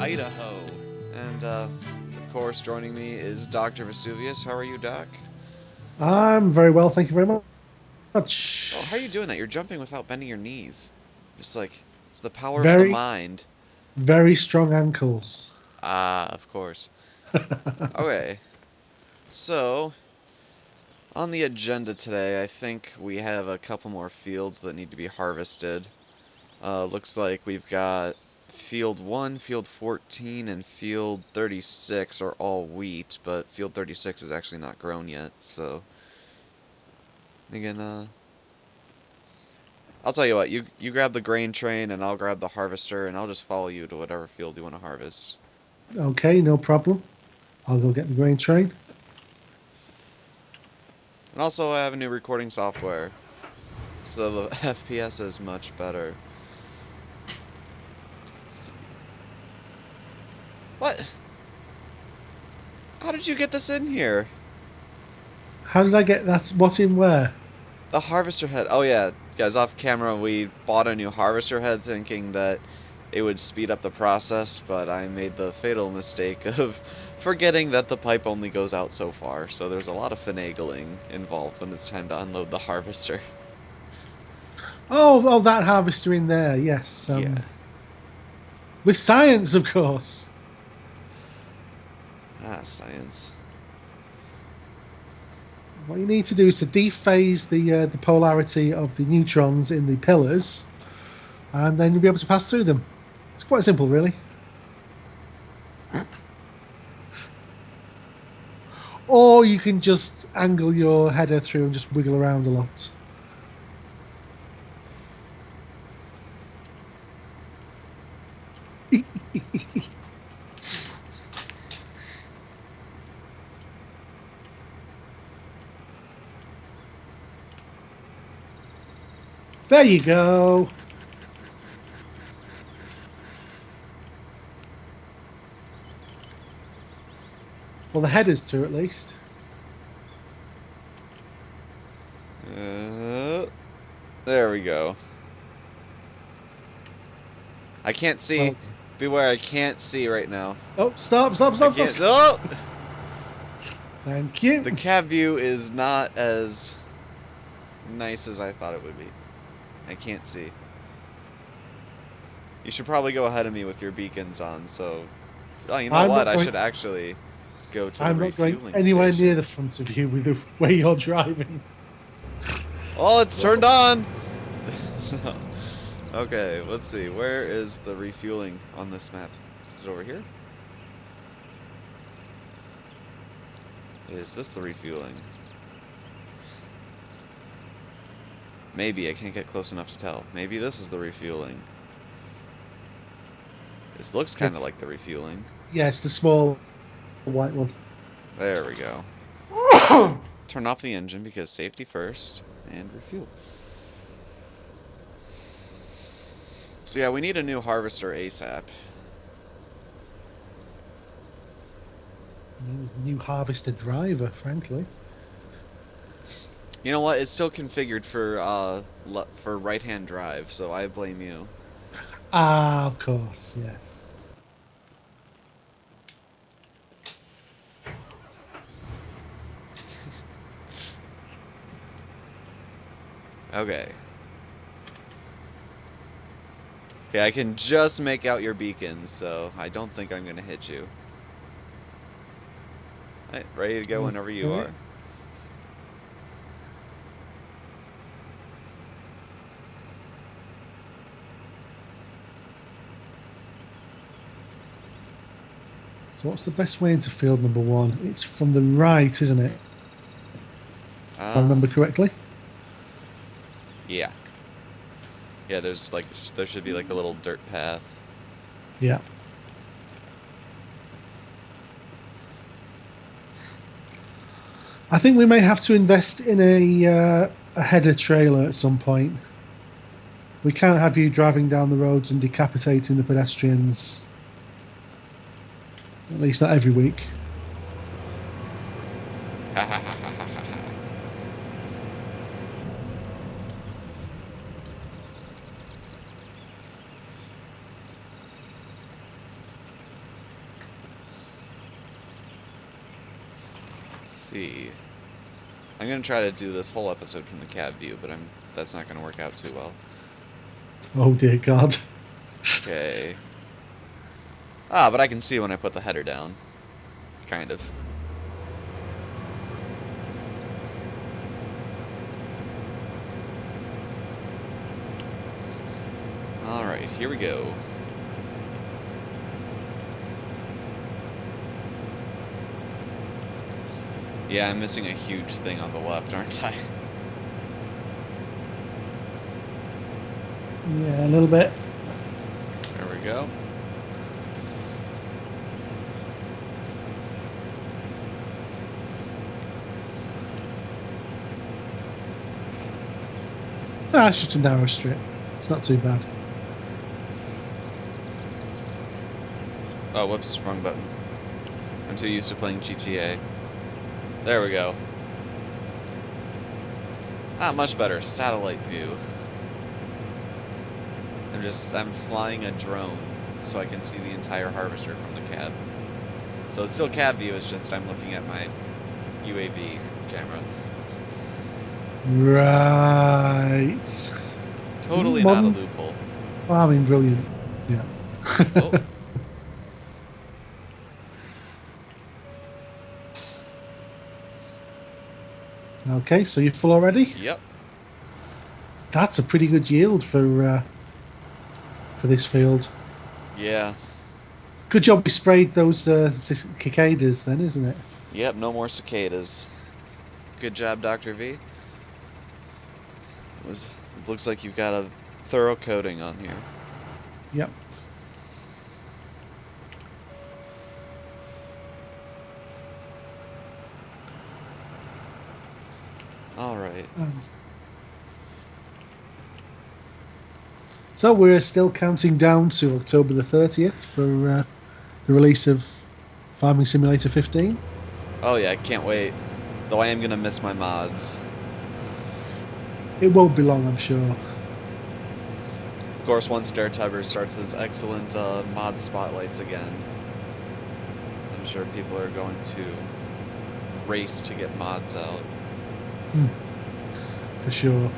Idaho. And, of course, joining me is Dr. Vesuvius. How are you, Doc? I'm very well, thank you very much. Oh, how are you doing that? You're jumping without bending your knees. Just like, it's the power of the Very, mind. very strong ankles. Ah, of course. Okay, so, on the agenda today, I think we have a couple more fields that need to be harvested. Looks like we've got Field 1, Field 14, and Field 36 are all wheat, but Field 36 is actually not grown yet, so... Again, I'll tell you what, you grab the grain train and I'll grab the harvester and I'll just follow you to whatever field you want to harvest. Okay, no problem. I'll go get the grain train. And also I have a new recording software, so the FPS is much better. What? How did you get this in here? How did I get that? What in where? The harvester head. Oh yeah, guys, off camera we bought a new harvester head thinking that it would speed up the process, but I made the fatal mistake of forgetting that the pipe only goes out so far, so there's a lot of finagling involved when it's time to unload the harvester. Oh, that harvester in there. Yes, Yeah. with science, of course. Ah, science. What you need to do is to dephase the polarity of the neutrons in the pillars, and then you'll be able to pass through them. It's quite simple, really. Or you can just angle your header through and just wiggle around a lot. There you go. Well, the headers too, at least. Uh, there we go. I can't see. Well, Beware, I can't see right now. oh, stop, stop, I stop, can't. stop. Oh! Thank you. The cab view is not as nice as I thought it would be. I can't see. You should probably go ahead of me with your beacons on, so... Oh, you know I'm what? not I going. should actually go to the I'm not going refueling anywhere near station. the front of you with the way you're driving. Oh, it's turned on! Okay, let's see. Where is the refueling on this map? Is it over here? Is this the refueling? Maybe, I can't get close enough to tell. Maybe this is the refueling. This looks kind of It's like the refueling. yes, the small white one. There we go. Turn off the engine because safety first, and refuel. So yeah, we need a new harvester ASAP. New harvester driver, frankly. You know what? It's still configured for right-hand drive, so I blame you. Ah, of course, yes. Okay. Okay, I can just make out your beacons, so I don't think I'm gonna hit you. Alright, ready to go whenever you Okay. are. So what's the best way into field number one? It's from the right, isn't it? If I remember correctly. Yeah. Yeah, there should be like a little dirt path. Yeah. I think we may have to invest in a header trailer at some point. We can't have you driving down the roads and decapitating the pedestrians. At least not every week. see. I'm gonna try to do this whole episode from the cab view, but that's not gonna work out too well. Oh dear God. Okay. Ah, but I can see when I put the header down. Kind of. Alright, here we go. Yeah, I'm missing a huge thing on the left, aren't I? Yeah, a little bit. There we go. Ah, it's just a narrow strip. It's not too bad. Oh, whoops, wrong button. I'm too used to playing GTA. There we go. Ah, much better. Satellite view. I'm flying a drone, so I can see the entire harvester from the cab. So it's still cab view, it's just I'm looking at my UAV camera. Right. Totally not a Modern loophole. farming, brilliant. Yeah. Oh, Okay, so you're full already? yep. That's a pretty good yield for this field. Yeah. Good job we sprayed those cicadas then, isn't it? Yep, no more cicadas. Good job, Dr. V. It looks like you've got a thorough coating on here. Yep. Alright. So we're still counting down to October the 30th for the release of Farming Simulator 15. Oh yeah, I can't wait. Though I am gonna miss my mods. It won't be long, I'm sure. Of course, once Daretubber starts his excellent mod spotlights again, I'm sure people are going to race to get mods out. For sure.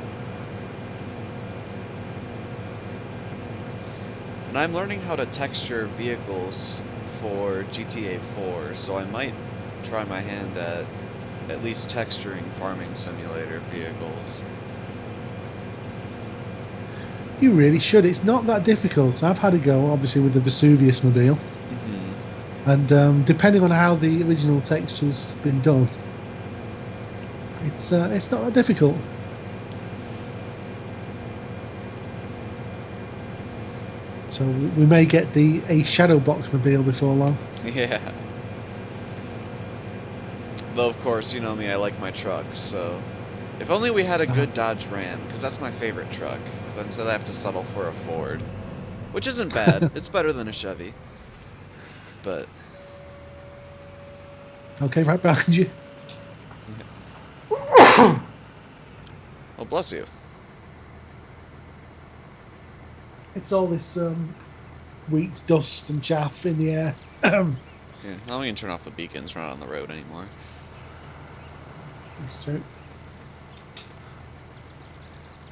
And I'm learning how to texture vehicles for GTA 4, so I might try my hand at least texturing Farming Simulator vehicles. You really should. It's not that difficult. I've had a go, obviously, with the Vesuvius mobile. And depending on how the original texture's been done, it's not that difficult. So we may get a shadow box mobile before long. Yeah. Though, of course, you know me, I like my trucks, so... If only we had a good Dodge Ram, because that's my favorite truck. But instead I have to settle for a Ford. Which isn't bad. It's better than a Chevy. But... Okay, right behind you. Oh, bless you. It's all this wheat dust and chaff in the air. Yeah, I don't even turn off the beacons, we're not on the road anymore. That's true.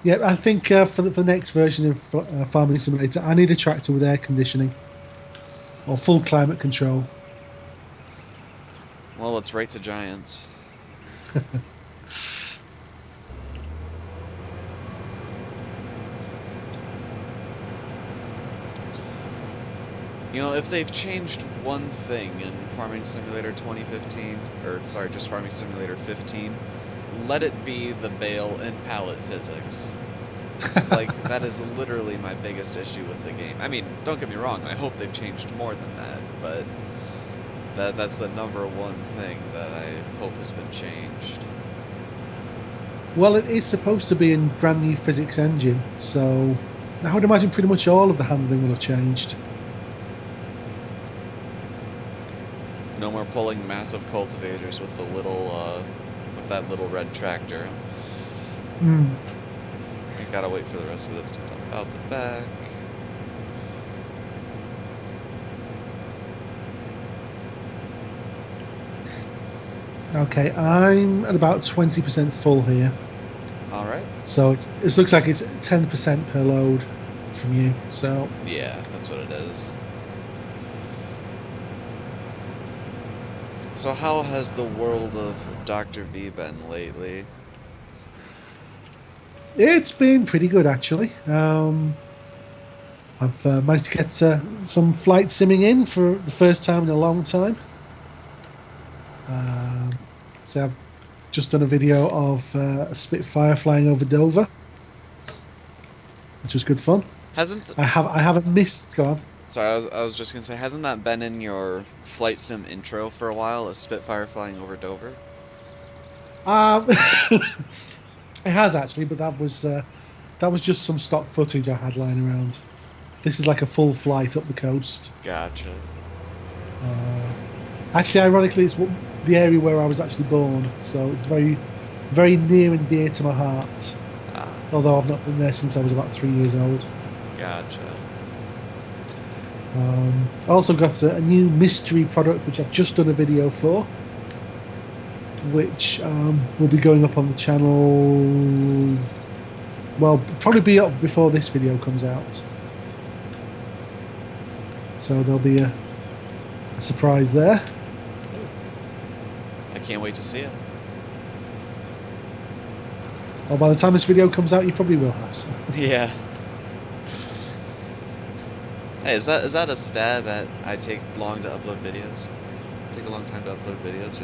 Yeah, I think for the next version of Farming Simulator, I need a tractor with air conditioning or full climate control. Well, let's rate to Giants. You know, if they've changed one thing in Farming Simulator 2015, or sorry, just Farming Simulator 15, let it be the bale and pallet physics. Like, that is literally my biggest issue with the game. I mean, don't get me wrong, I hope they've changed more than that, but that's the number one thing that I hope has been changed. Well, it is supposed to be in brand new physics engine, so I would imagine pretty much all of the handling will have changed. No more pulling massive cultivators with the little, with that little red tractor. I gotta wait for the rest of this to dump out the back. Okay, I'm at about 20% full here. All right. So it looks like it's 10% per load from you. So Yeah, that's what it is. So how has the world of Dr. V been lately? it's been pretty good, actually. I've managed to get some flight simming in for the first time in a long time. Um, so I've just done a video of a Spitfire flying over Dover, which was good fun. Hasn't th I haven't missed. Go on. Sorry, I was just gonna say, hasn't that been in your flight sim intro for a while? A Spitfire flying over Dover? It has actually, but that was just some stock footage I had lying around. This is like a full flight up the coast. Gotcha. Uh, Actually, ironically, the area where I was actually born, so it's very, very near and dear to my heart. Ah, Although I've not been there since I was about 3 years old. gotcha. I also got a new mystery product which I've just done a video for, which will be going up on the channel. Well, probably be up before this video comes out. So there'll be a surprise there. I can't wait to see it. Well, by the time this video comes out, you probably will have some. Yeah. Hey, is that a stab at I take long to upload videos? Take a long time to upload videos?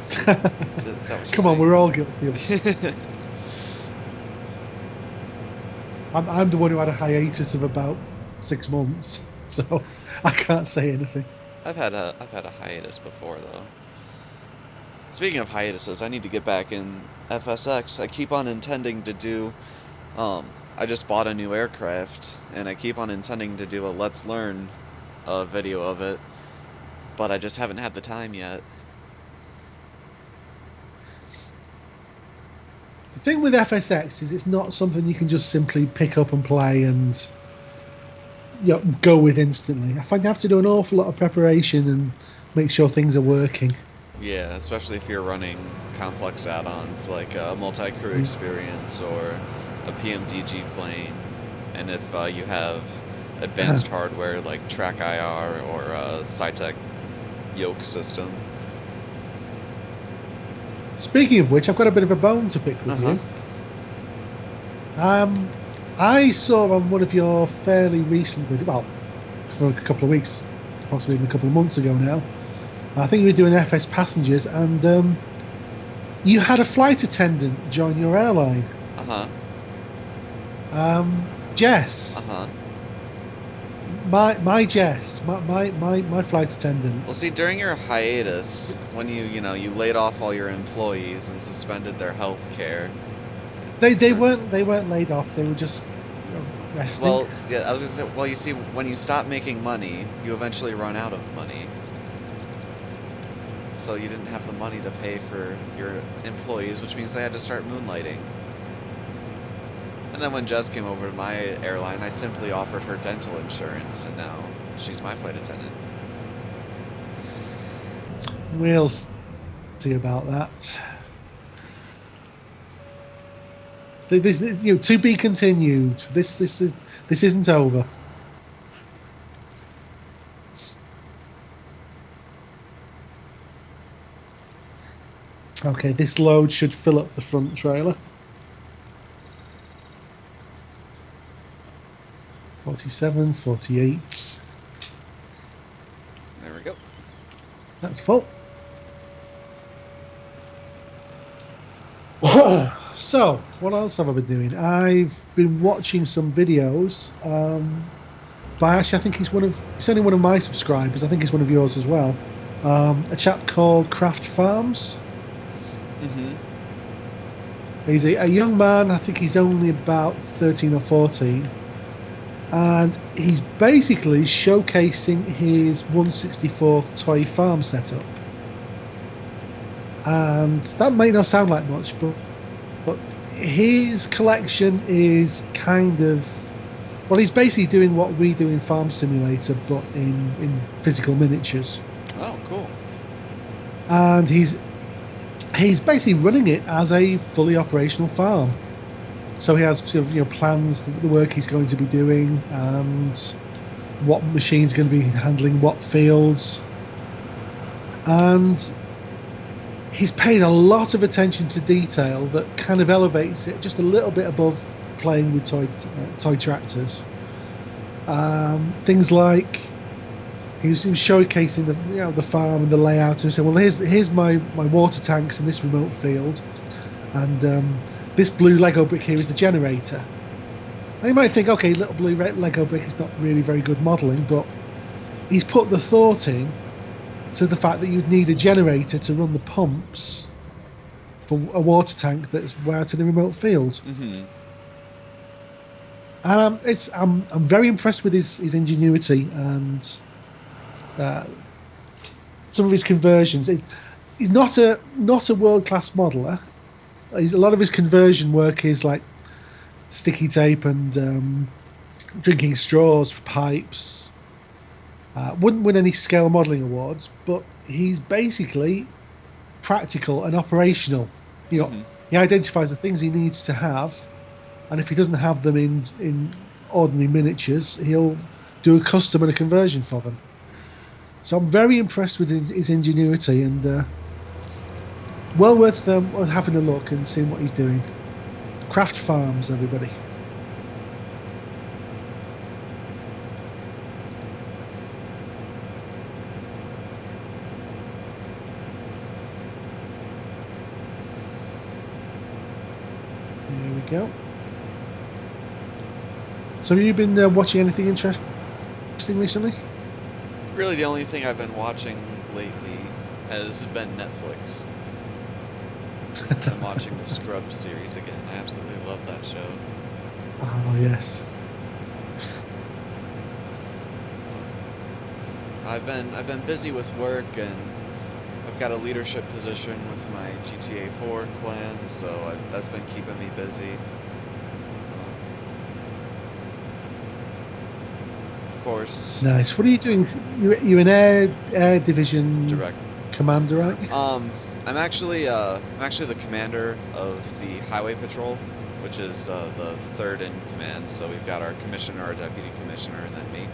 Is that what you're Come on, saying? we're all guilty of it. I'm the one who had a hiatus of about 6 months, so I can't say anything. I've had a hiatus before though. Speaking of hiatuses, I need to get back in FSX. I keep on intending to do um I just bought a new aircraft and I keep on intending to do a let's learn video of it, but I just haven't had the time yet. The thing with FSX is it's not something you can just simply pick up and play and go with instantly. I find you have to do an awful lot of preparation and make sure things are working. Yeah, especially if you're running complex add-ons like a multi-crew Mm. experience or a PMDG plane, and if you have advanced hardware like track IR or a SciTech yoke system. Speaking of which, I've got a bit of a bone to pick with Uh-huh. you. Um, I saw on one of your fairly recent videos, well, for a couple of weeks, possibly even a couple of months ago now. I think you were doing FS passengers, and you had a flight attendant join your airline. Uh-huh. Jess, Uh-huh. my Jess, my flight attendant. Well, see, during your hiatus, when you laid off all your employees and suspended their health care. They weren't laid off. They were just resting. Well, yeah, I was gonna say, well, you see, when you stop making money, you eventually run out of money. So you didn't have the money to pay for your employees, which means they had to start moonlighting. And then when Jess came over to my airline, I simply offered her dental insurance, and now she's my flight attendant. We'll see about that. This, to be continued. This isn't over. Okay, this load should fill up the front trailer. 47, 48. There we go. That's full. So, what else have I been doing? I've been watching some videos. But actually, I think he's only one of my subscribers. I think he's one of yours as well. A chap called Craft Farms. Mm-hmm. He's a young man. I think he's only about 13 or 14. And he's basically showcasing his 1/64th toy farm setup. And that may not sound like much, but his collection is kind of, well, he's basically doing what we do in Farm Simulator, but in physical miniatures. Oh, cool. And he's basically running it as a fully operational farm. So he has sort of, plans, the work he's going to be doing, and what machine's going to be handling what fields. And he's paid a lot of attention to detail that kind of elevates it just a little bit above playing with toy tractors. Things like he was showcasing the farm and the layout, and he said, "Well, here's my water tanks in this remote field, and this blue Lego brick here is the generator." Now you might think, okay, little blue Lego brick is not really very good modelling, but he's put the thought in to the fact that you'd need a generator to run the pumps for a water tank that's out in a remote field. Mm-hmm. And I'm very impressed with his ingenuity and uh, some of his conversions. He's not a world class modeler. A lot of his conversion work is like sticky tape and drinking straws for pipes. Wouldn't win any scale modelling awards, but he's basically practical and operational. Mm-hmm. He identifies the things he needs to have, and if he doesn't have them in ordinary miniatures, he'll do a custom and a conversion for them. So I'm very impressed with his ingenuity, and well worth having a look and seeing what he's doing. Craft Farms, everybody. There we go. So have you been watching anything interesting recently? Really, the only thing I've been watching lately has been Netflix. I'm watching the Scrubs series again. I absolutely love that show. Oh, yes. I've been busy with work, and I've got a leadership position with my GTA 4 clan, so that's been keeping me busy. Of course. Nice. What are you doing? You're an air division Direct. commander, aren't you? I'm actually the commander of the Highway Patrol, which is the third in command. So we've got our commissioner, our deputy commissioner, and then me.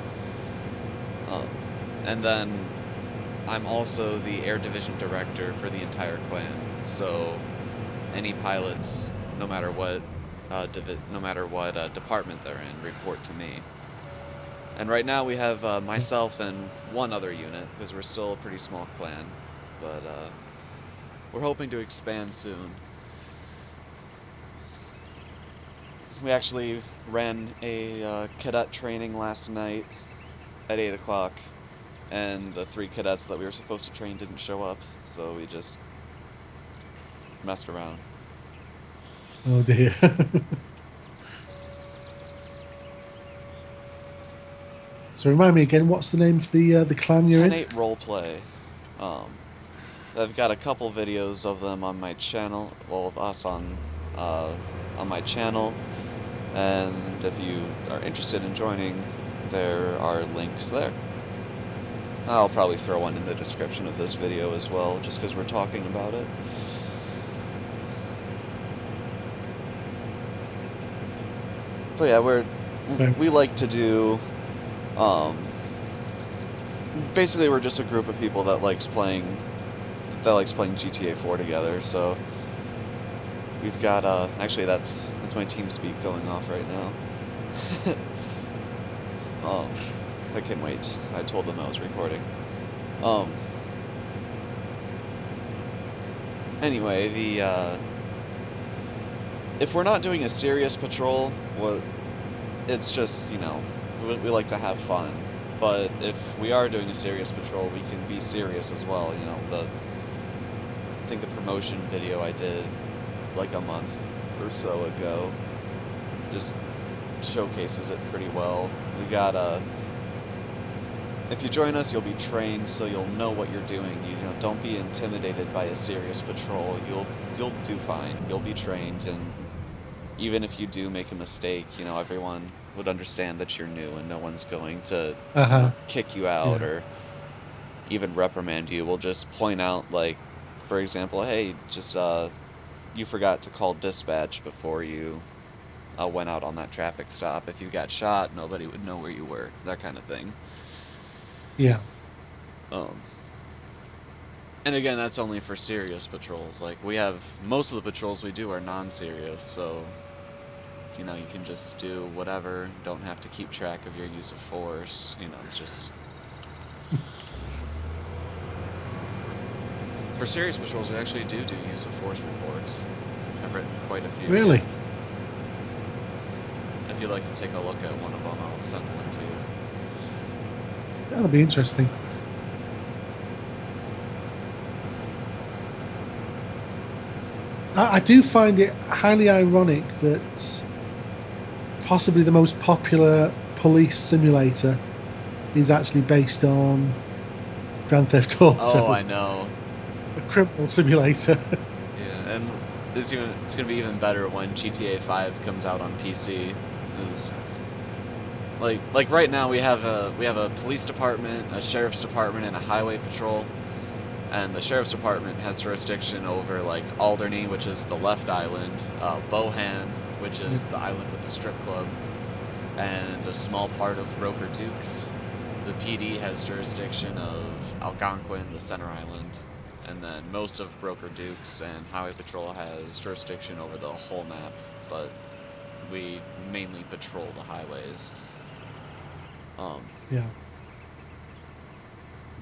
And then I'm also the air division director for the entire clan. So any pilots, no matter what department they're in, report to me. And right now we have myself and one other unit, because we're still a pretty small clan, but we're hoping to expand soon. We actually ran a cadet training last night at 8 o'clock, and the 3 cadets that we were supposed to train didn't show up, so we just messed around. Oh dear. So remind me again, what's the name of the clan you're in? 10-8 roleplay. I've got a couple videos of them on my channel, well, of us on my channel, and if you are interested in joining, there are links there. I'll probably throw one in the description of this video as well, just because we're talking about it. But yeah, we like to do, basically we're just a group of people that likes playing GTA 4 together, so we've got, actually that's my TeamSpeak going off right now. I can't wait. I told them I was recording. Anyway, if we're not doing a serious patrol, well, it's just, we like to have fun. But if we are doing a serious patrol, we can be serious as well. I think the promotion video I did like a month or so ago just showcases it pretty well. We got if you join us, you'll be trained, so you'll know what you're doing. Don't be intimidated by a serious patrol. You'll do fine. You'll be trained, and even if you do make a mistake, everyone would understand that you're new, and no one's going to kick you out or even reprimand you. We'll just point out, like, For example, hey, just you forgot to call dispatch before you went out on that traffic stop. If you got shot, nobody would know where you were. That kind of thing. Yeah. Um, and again, that's only for serious patrols. Like we have most of the patrols we do are non-serious, so you can just do whatever. Don't have to keep track of your use of force. Just for serious patrols, we actually do use of force reports. I've written quite a few. Really? Yeah. If you'd like to take a look at one of them, I'll send one to you. That'll be interesting. I do find it highly ironic that possibly the most popular police simulator is actually based on Grand Theft Oh, Auto, I know. a criminal simulator. Yeah, and it's gonna be even better when GTA 5 comes out on PC. Is like right now we have a police department, a sheriff's department, and a highway patrol. And the sheriff's department has jurisdiction over like Alderney, which is the left island, Bohan, which is the island with the strip club, and a small part of Broker Dukes. The PD has jurisdiction of Algonquin, the center island, and then most of Broker Dukes and Highway Patrol has jurisdiction over the whole map, but we mainly patrol the highways. Yeah.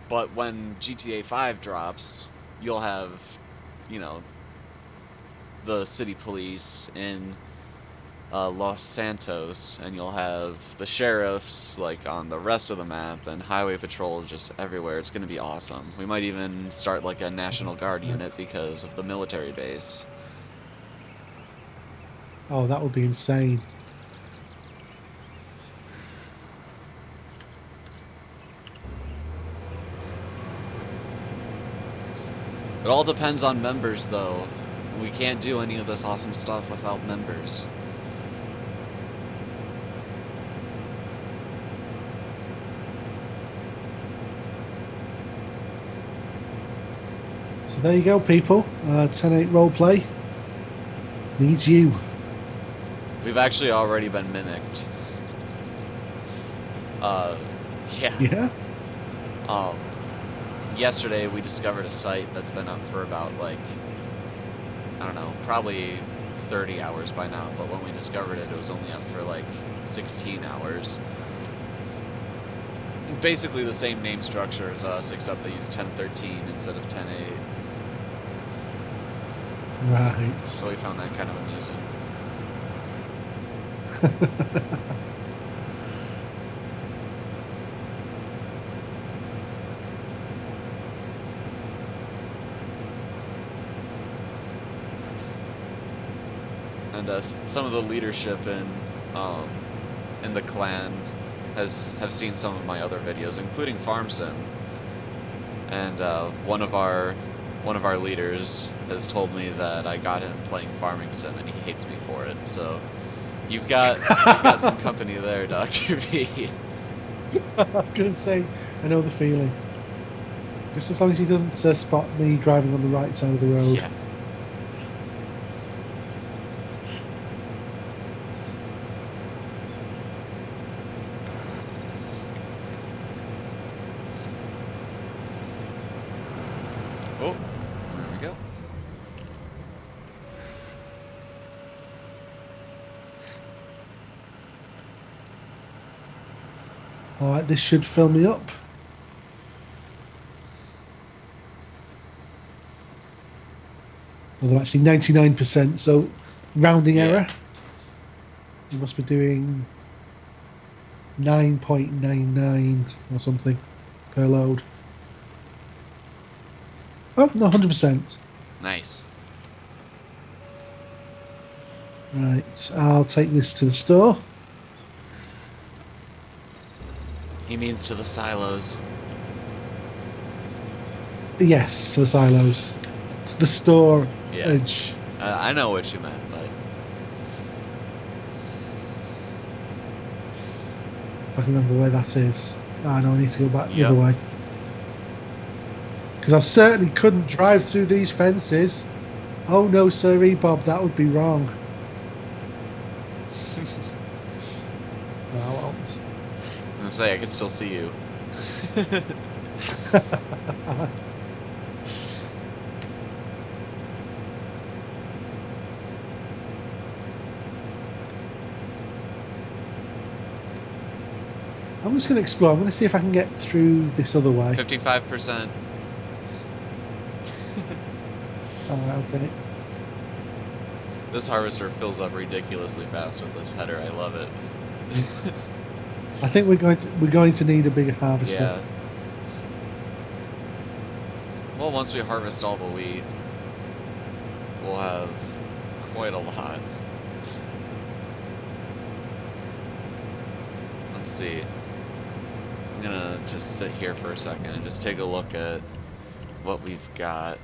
But when GTA 5 drops, you'll have, you know, the city police in Los Santos, and you'll have the sheriffs like on the rest of the map, and highway patrol just everywhere. It's gonna be awesome. We might even start like a National Guard unit Nice. because of the military base. Oh, that would be insane. It all depends on members, though. We can't do any of this awesome stuff without members. So there you go, people. 10-8 roleplay needs you. We've actually already been mimicked. Uh, yeah. Yeah. Um, yesterday we discovered a site that's been up for about like, I don't know, probably 30 hours by now, but when we discovered it, it was only up for like 16 hours. Basically the same name structure as us, except they use 1013 instead of 10.8. Right. So we found that kind of amusing. And some of the leadership in the clan have seen some of my other videos, including Farm Sim. And one of our leaders has told me that I got him playing Farming Sim, and he hates me for it. So you've got some company there, Dr. B. I was going to say, I know the feeling. Just as long as he doesn't spot me driving on the right side of the road. Yeah. Oh, there we go. Alright, this should fill me up. Although actually 99%, so rounding Yeah. error. You must be doing 9.99 or something per load. Oh, no, 100%. Nice. Right, I'll take this to the store. He means to the silos. Yes, to the silos. To the store Yeah. edge. I know what you meant, but If I can remember where that is. Ah, no, I need to go back the Yep. other way. Because I certainly couldn't drive through these fences. Oh no, sirree, Bob, that would be wrong. No, I won't. I'm gonna say I can still see you. I'm just going to explore. I'm going to see if I can get through this other way. 55%. Okay. This harvester fills up ridiculously fast with this header. I love it. I think we're going to need a bigger harvester. Yeah. Well, once we harvest all the wheat, we'll have quite a lot. Let's see. I'm gonna just sit here for a second and just take a look at what we've got.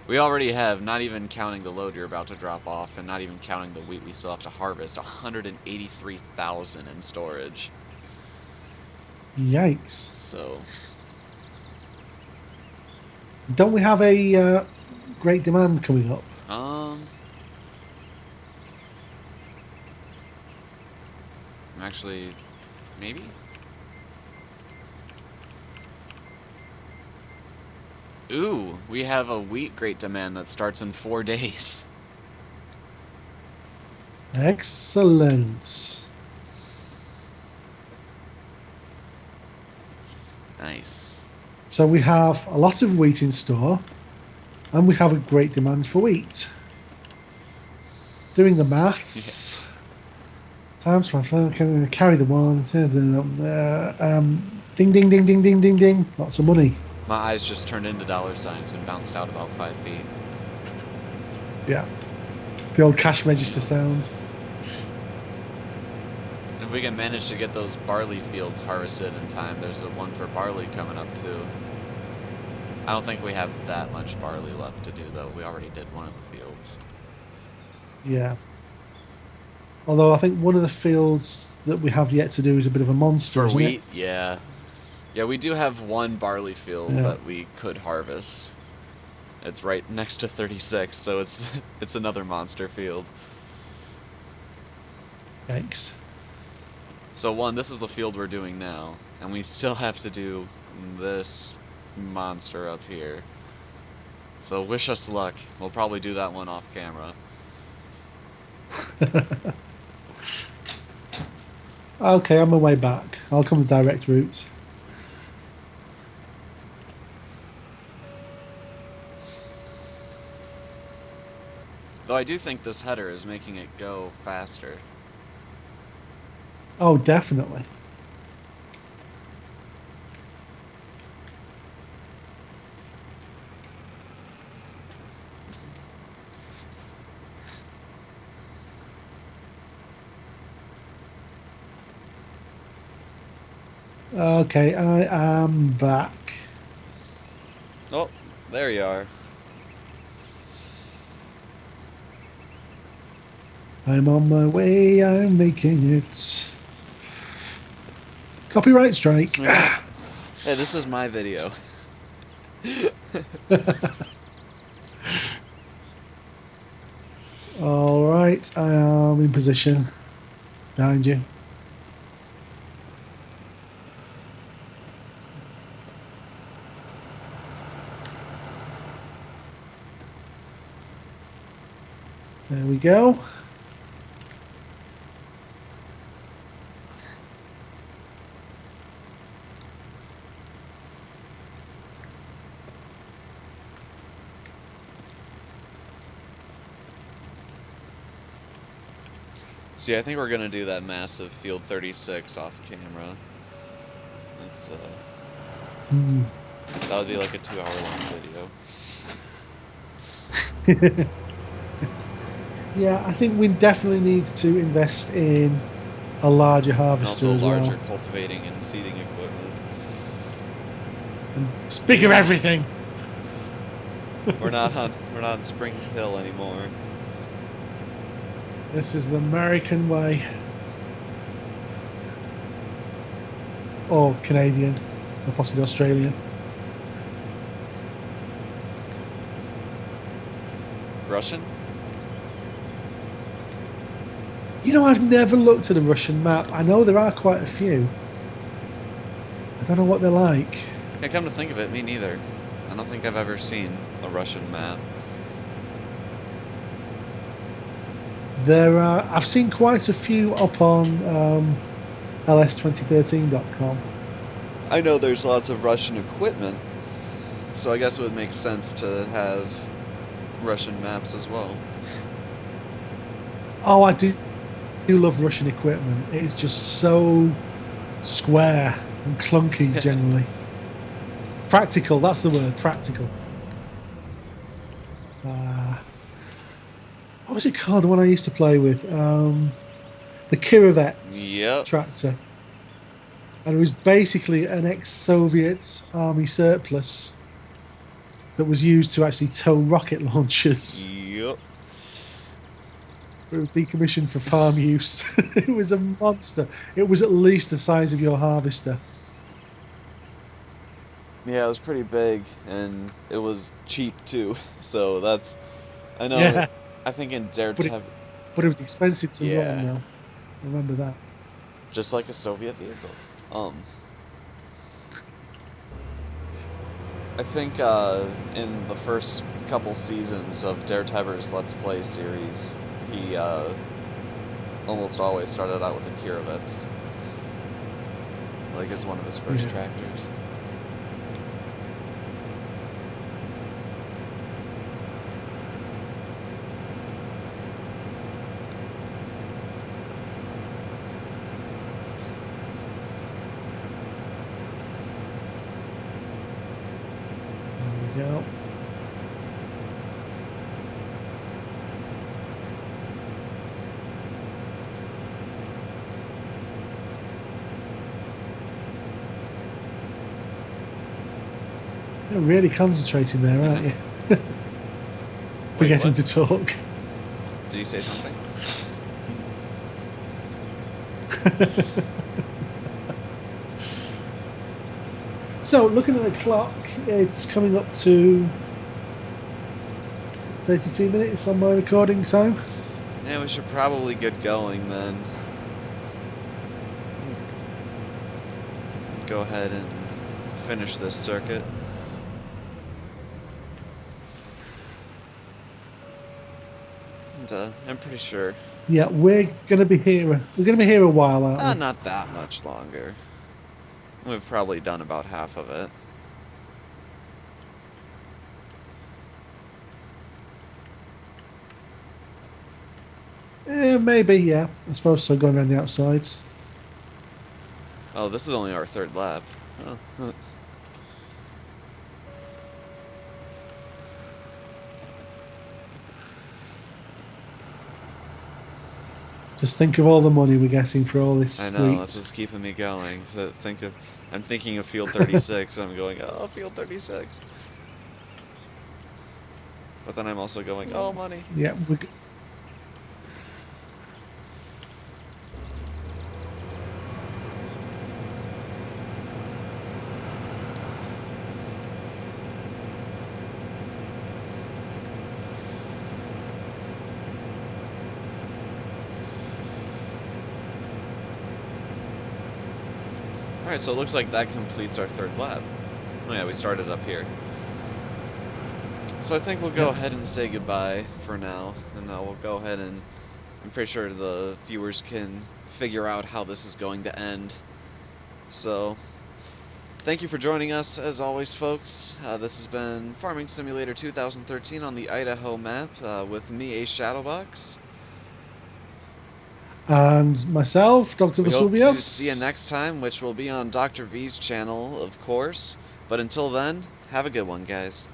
We already have, not even counting the load you're about to drop off, and not even counting the wheat we still have to harvest, 183,000 in storage. Yikes. So, don't we have a great demand coming up? Actually, maybe? Ooh, we have a wheat great demand that starts in 4 days. Excellent. Nice. So we have a lot of wheat in store, and we have a great demand for wheat. Doing the maths. Times can carry the one. Ding ding ding ding ding ding ding. Lots of money. My eyes just turned into dollar signs and bounced out about 5 feet. Yeah. The old cash register sound. If we can manage to get those barley fields harvested in time, there's the one for barley coming up too. I don't think we have that much barley left to do though. We already did one of the fields. Yeah. Although I think one of the fields that we have yet to do is a bit of a monster. For wheat, yeah. Yeah, we do have one barley field that we could harvest. It's right next to 36, so it's another monster field. Thanks. So this is the field we're doing now, and we still have to do this monster up here. So wish us luck. We'll probably do that one off camera. Okay, I'm on my way back. I'll come the direct route. Though I do think this header is making it go faster. Oh, definitely. Okay, I am back. Oh, there you are. I'm on my way, I'm making it. Copyright strike. Hey, this is my video. Alright, I am in position. Behind you. There we go. See, I think we're gonna do that massive field 36 off camera. That's that would be like a 2-hour-long video. Yeah, I think we definitely need to invest in a larger harvester And also as larger well. cultivating and seeding equipment. And speak of everything. We're not on Spring Hill anymore. This is the American way. Or Canadian, or possibly Australian. Russian? You know, I've never looked at a Russian map. I know there are quite a few. I don't know what they're like. Yeah, come to think of it, me neither. I don't think I've ever seen a Russian map. There are. I've seen quite a few up on FS2013.com. I know there's lots of Russian equipment, so I guess it would make sense to have Russian maps as well. Oh, I do love Russian equipment. It is just so square and clunky generally. Practical, that's the word, practical. What was it called? The one I used to play with? The Kirovets Yep. tractor. And it was basically an ex-Soviet army surplus that was used to actually tow rocket launchers. Yep. It was decommissioned for farm use. It was a monster. It was at least the size of your harvester. Yeah, it was pretty big, and it was cheap too. So that's, I know, Yeah, I think in but it Daredevil, but it was expensive to run yeah, though. Remember that. just like a Soviet vehicle. I think in the first couple seasons of Daredevil's Let's Play series, he almost always started out with the Kirovets, like as one of his first Yeah. tractors. There we go. You're really concentrating there, aren't you? Forgetting what? to talk. Did you say something? So, looking at the clock, it's coming up to 32 minutes on my recording time. Yeah, we should probably get going then. Go ahead and finish this circuit. And I'm pretty sure. Yeah, we're gonna be here. We're gonna be here a while, aren't we? Not that much longer. We've probably done about half of it. Maybe, yeah. I suppose so. Going around the outsides. Oh, this is only our third lap. Oh. Just think of all the money we're getting for all this I know, wheat. that's what's keeping me going. I'm thinking of Field 36, and I'm going, oh, Field 36. But then I'm also going, oh, money. Yeah, Alright, so it looks like that completes our third lap. Oh yeah, we started up here. So I think we'll go ahead and say goodbye for now, and we'll go ahead and I'm pretty sure the viewers can figure out how this is going to end. So, thank you for joining us, as always, folks. This has been Farming Simulator 2013 on the Idaho map with me, a Shadowbox. and myself, Dr. We hope to Vesuvius. see you next time, which will be on Dr. V's channel, of course. But until then, have a good one, guys.